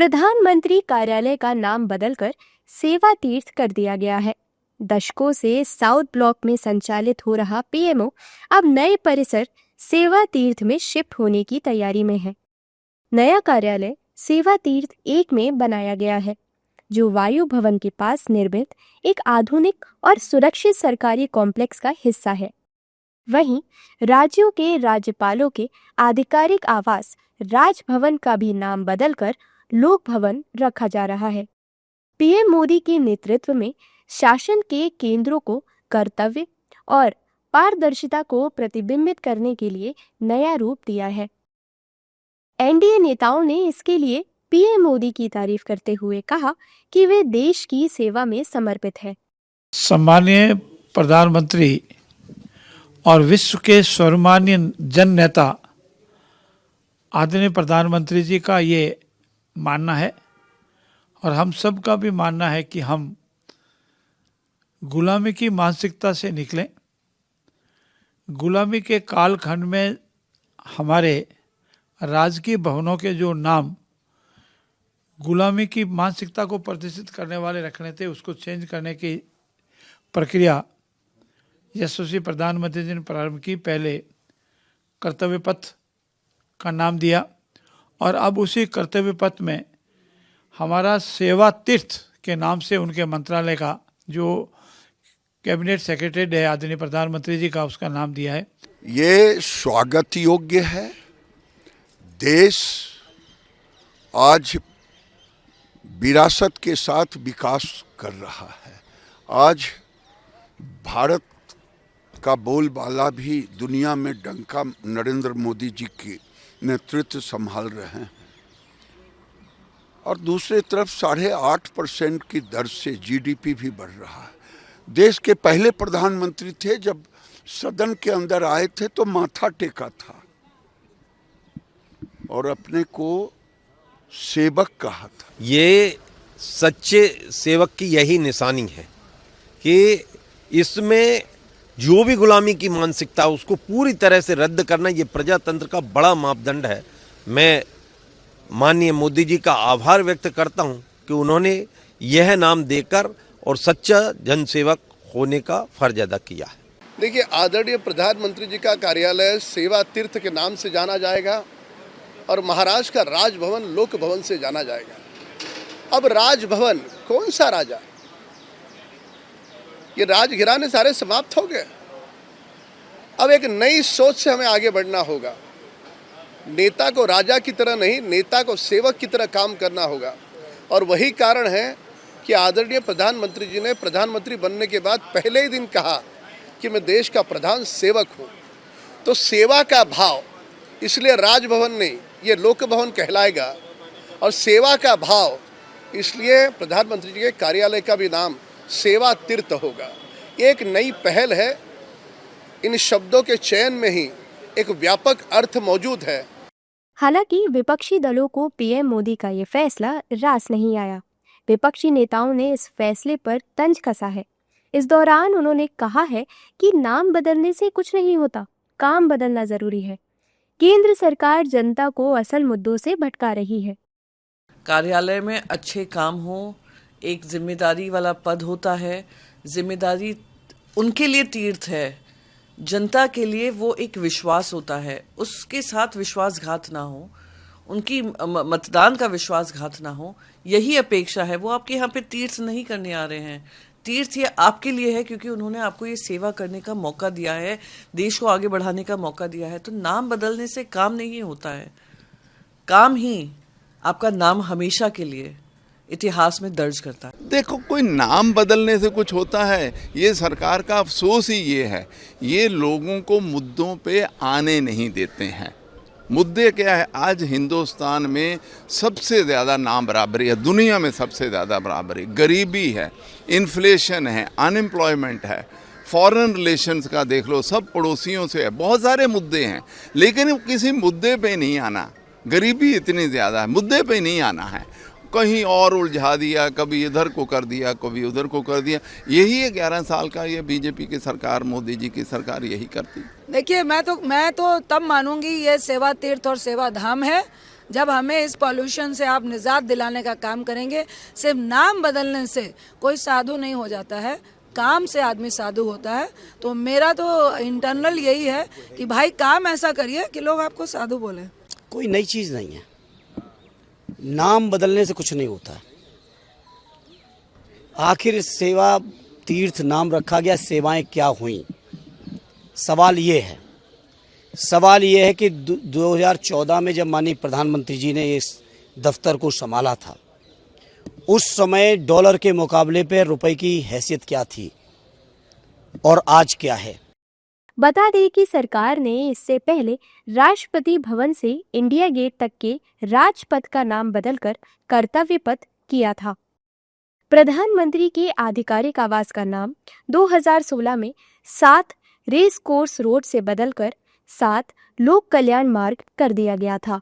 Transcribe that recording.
प्रधानमंत्री कार्यालय का नाम बदलकर सेवा तीर्थ कर दिया गया है। दशकों से साउथ ब्लॉक में संचालित हो रहा पीएमओ अब नए परिसर सेवा तीर्थ में शिफ्ट होने की तैयारी में है। नया कार्यालय सेवा तीर्थ 1 में बनाया गया है, जो वायु भवन के पास निर्मित एक आधुनिक और सुरक्षित सरकारी कॉम्प्लेक्स का हिस्सा है। वहीं राज्यों के राज्यपालों के आधिकारिक आवास राजभवन का भी नाम बदलकर लोक भवन रखा जा रहा है। पीएम मोदी के नेतृत्व में शासन के केंद्रों को कर्तव्य और पारदर्शिता को प्रतिबिंबित करने के लिए नया रूप दिया है। एनडीए नेताओं ने इसके लिए पीएम मोदी की तारीफ करते हुए कहा कि वे देश की सेवा में समर्पित हैं। सम्मानीय प्रधानमंत्री और विश्व के सर्वमान्य जन नेता आदरणीय प्रधानमंत्री जी का ये मानना है और हम सब का भी मानना है कि हम गुलामी की मानसिकता से निकलें। गुलामी के कालखंड में हमारे राजकीय भवनों के जो नाम गुलामी की मानसिकता को प्रदर्शित करने वाले रखने थे, उसको चेंज करने की प्रक्रिया यशस्वी प्रधानमंत्री जी ने प्रारंभ की। पहले कर्तव्य पथ का नाम दिया और अब उसी कर्तव्य पथ में हमारा सेवा तीर्थ के नाम से उनके मंत्रालय का जो कैबिनेट सेक्रेटरी है आदरणीय प्रधानमंत्री जी का, उसका नाम दिया है। ये स्वागत योग्य है। देश आज विरासत के साथ विकास कर रहा है। आज भारत का बोलबाला भी दुनिया में डंका नरेंद्र मोदी जी के नेतृत्व संभाल रहे हैं और दूसरी तरफ 8.5% की दर से जीडीपी भी बढ़ रहा है। देश के पहले प्रधानमंत्री थे, जब सदन के अंदर आए थे तो माथा टेका था और अपने को सेवक कहा था। ये सच्चे सेवक की यही निशानी है कि इसमें जो भी गुलामी की मानसिकता उसको पूरी तरह से रद्द करना, ये प्रजातंत्र का बड़ा मापदंड है। मैं माननीय मोदी जी का आभार व्यक्त करता हूं कि उन्होंने यह नाम देकर और सच्चा जनसेवक होने का फर्ज अदा किया है। देखिए, आदरणीय प्रधानमंत्री जी का कार्यालय सेवा तीर्थ के नाम से जाना जाएगा और महाराष्ट्र का राजभवन लोक भवन से जाना जाएगा। अब राजभवन, कौन सा राजा? ये राजघराने सारे समाप्त हो गए। अब एक नई सोच से हमें आगे बढ़ना होगा। नेता को राजा की तरह नहीं, नेता को सेवक की तरह काम करना होगा। और वही कारण है कि आदरणीय प्रधानमंत्री जी ने प्रधानमंत्री बनने के बाद पहले ही दिन कहा कि मैं देश का प्रधान सेवक हूँ। तो सेवा का भाव, इसलिए राजभवन नहीं, ये लोक भवन कहलाएगा। और सेवा का भाव, इसलिए प्रधानमंत्री जी के कार्यालय का भी नाम सेवा तीर्थ होगा। एक नई पहल है। इन शब्दों के चयन में ही एक व्यापक अर्थ मौजूद है। हालांकि विपक्षी दलों को पीएम मोदी का ये फैसला रास नहीं आया। विपक्षी नेताओं ने इस फैसले पर तंज कसा है। इस दौरान उन्होंने कहा है कि नाम बदलने से कुछ नहीं होता, काम बदलना जरूरी है। केंद्र सरकार जनता को असल मुद्दों से भटका रही है। कार्यालय में अच्छे काम हो, एक जिम्मेदारी वाला पद होता है। जिम्मेदारी उनके लिए तीर्थ है, जनता के लिए वो एक विश्वास होता है। उसके साथ विश्वासघात ना हो, उनकी मतदान का विश्वासघात ना हो, यही अपेक्षा है। वो आपके यहाँ पे तीर्थ नहीं करने आ रहे हैं। तीर्थ ये आपके लिए है क्योंकि उन्होंने आपको ये सेवा करने का मौका दिया है, देश को आगे बढ़ाने का मौका दिया है। तो नाम बदलने से काम नहीं होता है। काम ही आपका नाम हमेशा के लिए इतिहास में दर्ज करता है। देखो, कोई नाम बदलने से कुछ होता है? ये सरकार का अफसोस ही ये है, ये लोगों को मुद्दों पे आने नहीं देते हैं। मुद्दे क्या है? आज हिंदुस्तान में सबसे ज़्यादा नाम बराबरी है, दुनिया में सबसे ज़्यादा बराबरी, गरीबी है, इन्फ्लेशन है, अनएम्प्लॉयमेंट है, फॉरेन रिलेशंस का देख लो, सब पड़ोसियों से है, बहुत सारे मुद्दे हैं। लेकिन किसी मुद्दे पे नहीं आना। गरीबी इतनी ज़्यादा है, मुद्दे पे नहीं आना है। कहीं और उलझा दिया, कभी इधर को कर दिया, कभी उधर को कर दिया। यही है 11 साल का ये बीजेपी की सरकार, मोदी जी की सरकार यही करती। देखिए, मैं तो तब मानूंगी ये सेवा तीर्थ और सेवा धाम है जब हमें इस पॉल्यूशन से आप निजात दिलाने का काम करेंगे। सिर्फ नाम बदलने से कोई साधु नहीं हो जाता है, काम से आदमी साधु होता है। तो मेरा तो इंटरनल यही है कि भाई काम ऐसा करिए कि लोग आपको साधु बोले। कोई नई चीज़ नहीं है, नाम बदलने से कुछ नहीं होता है। आखिर सेवा तीर्थ नाम रखा गया, सेवाएं क्या हुई? सवाल ये है कि 2014 में जब माननीय प्रधानमंत्री जी ने इस दफ्तर को संभाला था, उस समय डॉलर के मुकाबले पे रुपए की हैसियत क्या थी और आज क्या है? बता दें कि सरकार ने इससे पहले राष्ट्रपति भवन से इंडिया गेट तक के राजपथ का नाम बदलकर कर्तव्य पथ किया था। प्रधानमंत्री के आधिकारिक आवास का नाम 2016 में 7 रेस कोर्स रोड से बदलकर 7 लोक कल्याण मार्ग कर दिया गया था।